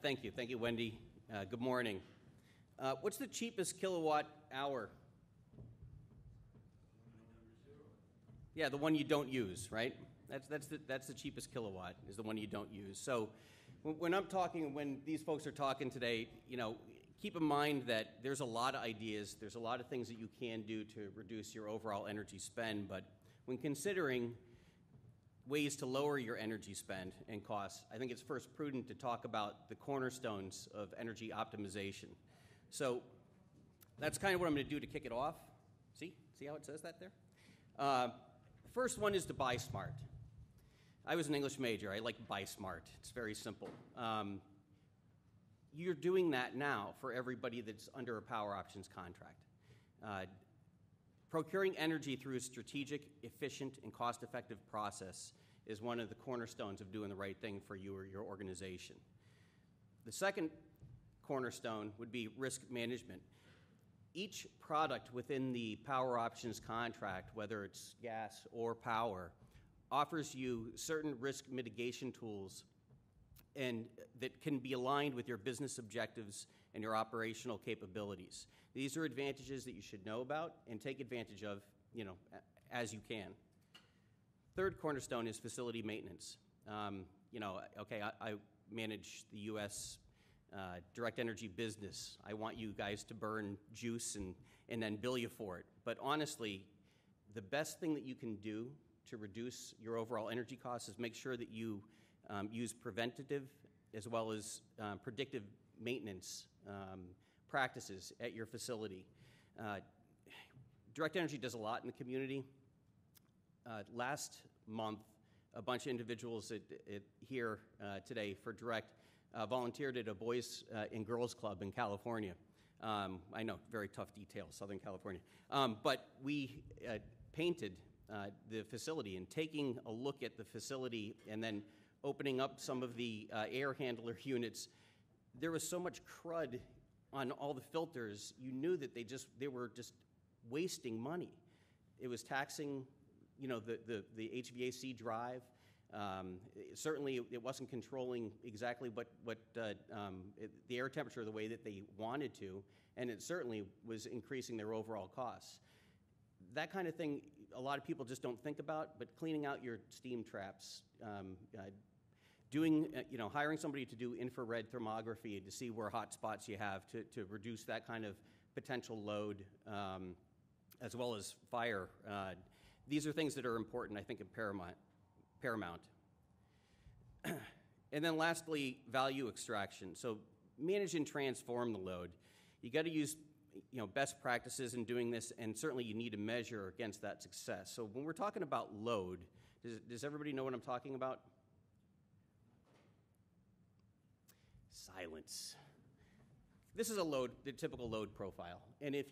Thank you, Wendy. Good morning. What's the cheapest kilowatt hour? Yeah, the one you don't use, right? That's the cheapest kilowatt, is the one you don't use. So when these folks are talking today, keep in mind that there's a lot of ideas, there's a lot of things that you can do to reduce your overall energy spend, but when considering ways to lower your energy spend and costs, I think it's first prudent to talk about the cornerstones of energy optimization. So that's kind of what I'm going to do to kick it off. See how it says that there? First one is to buy smart. I was an English major. I like buy smart. It's very simple. You're doing that now for everybody that's under a power options contract. Procuring energy through a strategic, efficient, and cost-effective process is one of the cornerstones of doing the right thing for you or your organization. The second cornerstone would be risk management. Each product within the power options contract, whether it's gas or power, offers you certain risk mitigation tools and that can be aligned with your business objectives and your operational capabilities. These are advantages that you should know about and take advantage of, as you can. Third cornerstone is facility maintenance. I manage the U.S. Direct energy business. I want you guys to burn juice and then bill you for it. But honestly, the best thing that you can do to reduce your overall energy costs is make sure that you use preventative as well as predictive maintenance practices at your facility. Direct Energy does a lot in the community. Last month, a bunch of individuals here today for Direct volunteered at a Boys and Girls Club in California. I know, very tough detail, Southern California. But we painted the facility, and taking a look at the facility and then opening up some of the air handler units, there was so much crud on all the filters, you knew that they were just wasting money. It was taxing, the HVAC drive. Certainly, it wasn't controlling exactly what the air temperature the way that they wanted to, and it certainly was increasing their overall costs. That kind of thing, a lot of people just don't think about, but cleaning out your steam traps, hiring somebody to do infrared thermography to see where hot spots you have to reduce that kind of potential load, as well as fire. These are things that are important, I think, and paramount. And then lastly, value extraction. So manage and transform the load. You got to use best practices in doing this, and certainly you need to measure against that success. So when we're talking about load, does everybody know what I'm talking about? Silence. This is the typical load profile. And if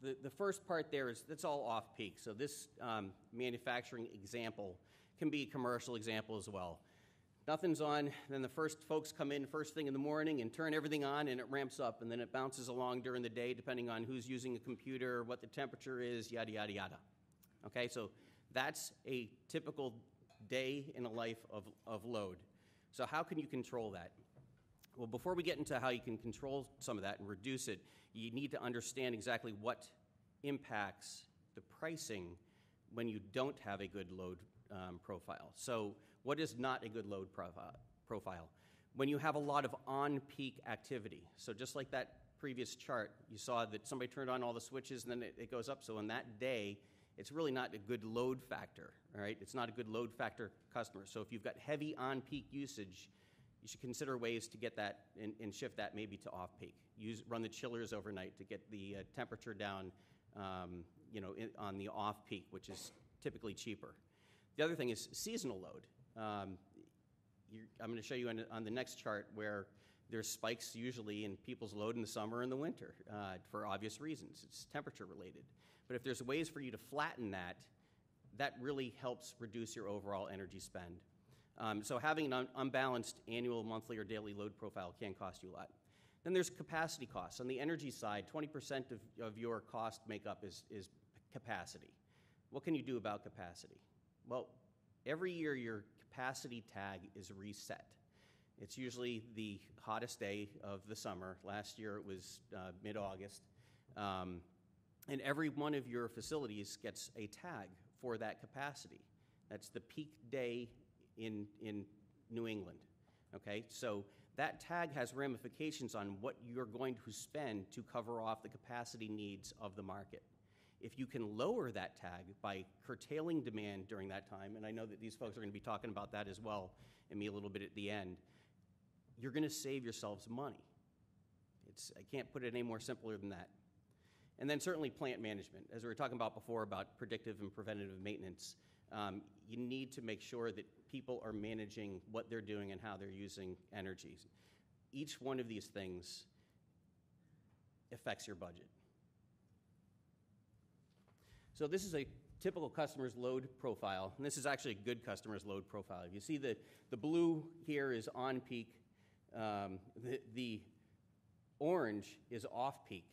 the first part there that's all off-peak. So this manufacturing example can be a commercial example as well. Nothing's on, then the first folks come in first thing in the morning and turn everything on, and it ramps up, and then it bounces along during the day depending on who's using a computer, what the temperature is, yada, yada, yada. Okay, so that's a typical day in the life of load. So how can you control that? Well, before we get into how you can control some of that and reduce it, you need to understand exactly what impacts the pricing when you don't have a good load profile. So what is not a good load profile? When you have a lot of on-peak activity. So just like that previous chart, you saw that somebody turned on all the switches and then it goes up. So in that day, it's really not a good load factor, all right? It's not a good load factor customer. So if you've got heavy on-peak usage, you should consider ways to get that and shift that maybe to off-peak. Run the chillers overnight to get the temperature down, on the off-peak, which is typically cheaper. The other thing is seasonal load. I'm going to show you on the next chart where there's spikes usually in people's load in the summer and the winter for obvious reasons. It's temperature related. But if there's ways for you to flatten that, that really helps reduce your overall energy spend. So having an unbalanced annual, monthly, or daily load profile can cost you a lot. Then there's capacity costs. On the energy side, 20% of your cost makeup is capacity. What can you do about capacity? Well, every year your capacity tag is reset. It's usually the hottest day of the summer. Last year it was mid-August. And every one of your facilities gets a tag for that capacity. That's the peak day in New England, okay? So that tag has ramifications on what you're going to spend to cover off the capacity needs of the market. If you can lower that tag by curtailing demand during that time, and I know that these folks are going to be talking about that as well, and me a little bit at the end, you're going to save yourselves money. I can't put it any more simpler than that. And then certainly plant management. As we were talking about before about predictive and preventative maintenance, you need to make sure that people are managing what they're doing and how they're using energy. Each one of these things affects your budget. So this is a typical customer's load profile, and this is actually a good customer's load profile. You see the blue here is on peak. The orange is off peak.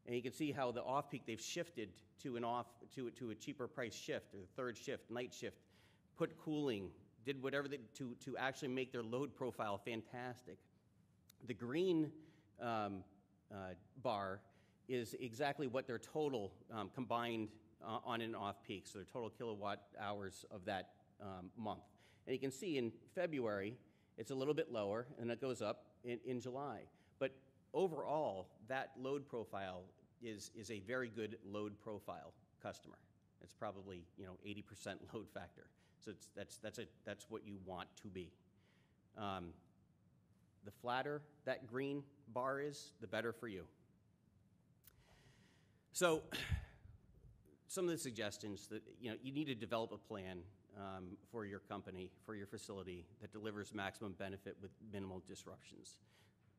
And you can see how the off peak they've shifted to a cheaper price shift, or the third shift, night shift, put cooling, did whatever to actually make their load profile fantastic. The green bar is exactly what their total combined on and off peak, so their total kilowatt hours of that month. And you can see in February, it's a little bit lower, and it goes up in July. But overall, that load profile is a very good load profile customer. It's probably 80% load factor. So that's what you want to be. The flatter that green bar is, the better for you. So some of the suggestions that you need to develop a plan for your company, for your facility, that delivers maximum benefit with minimal disruptions.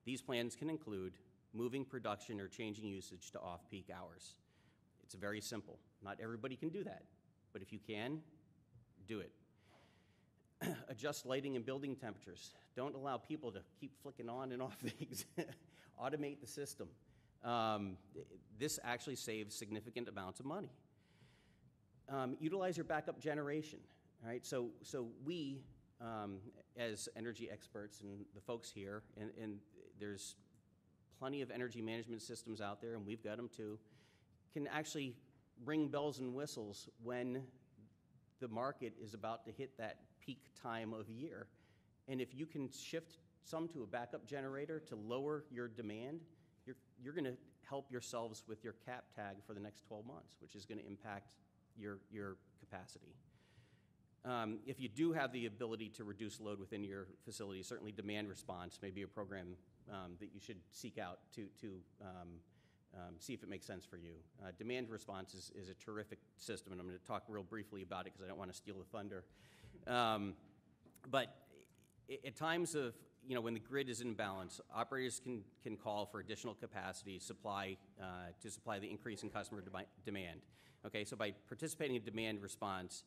These plans can include moving production or changing usage to off-peak hours. It's very simple. Not everybody can do that, but if you can, do it. Adjust lighting and building temperatures. Don't allow people to keep flicking on and off things. Automate the system. This actually saves significant amounts of money. Utilize your backup generation. All right, so we, as energy experts and the folks here, and there's plenty of energy management systems out there, and we've got them too, can actually ring bells and whistles when the market is about to hit that peak time of year. And if you can shift some to a backup generator to lower your demand, you're going to help yourselves with your cap tag for the next 12 months, which is going to impact your capacity. If you do have the ability to reduce load within your facility, certainly demand response may be a program that you should seek out to see if it makes sense for you. Demand response is a terrific system, and I'm going to talk real briefly about it because I don't want to steal the thunder. But at times of, when the grid is in balance, operators can call for additional capacity to supply the increase in customer demand. Okay, so by participating in demand response,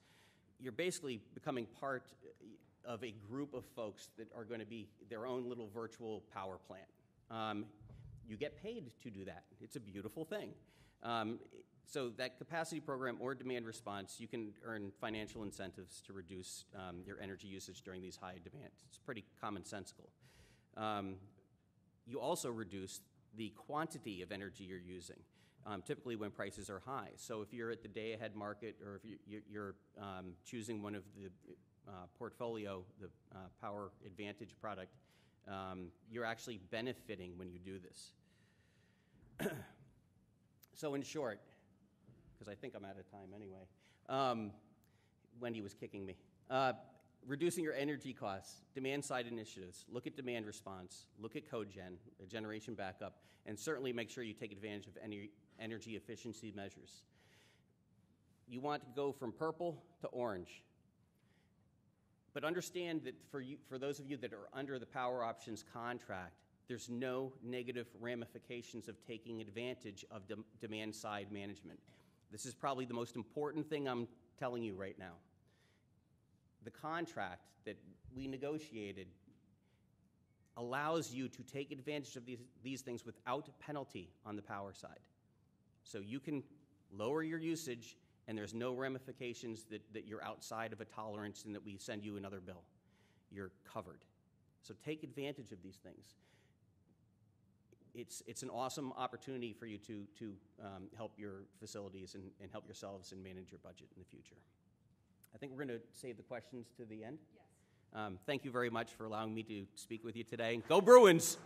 you're basically becoming part of a group of folks that are going to be their own little virtual power plant. You get paid to do that. It's a beautiful thing. So that capacity program or demand response, you can earn financial incentives to reduce your energy usage during these high demands. It's pretty commonsensical. You also reduce the quantity of energy you're using, typically when prices are high. So if you're at the day-ahead market, or if you're choosing one of the portfolio, the Power Advantage product, you're actually benefiting when you do this. So in short, because I think I'm out of time anyway, Wendy was kicking me. Reducing your energy costs, demand-side initiatives, look at demand response, look at cogen, generation backup, and certainly make sure you take advantage of any energy efficiency measures. You want to go from purple to orange. But understand that for those of you that are under the Power Options contract, there's no negative ramifications of taking advantage of demand-side management. This is probably the most important thing I'm telling you right now. The contract that we negotiated allows you to take advantage of these things without penalty on the power side. So you can lower your usage, and there's no ramifications that you're outside of a tolerance and that we send you another bill. You're covered. So take advantage of these things. It's an awesome opportunity for you to help your facilities and help yourselves and manage your budget in the future. I think we're going to save the questions to the end. Yes. Thank you very much for allowing me to speak with you today. Go Bruins!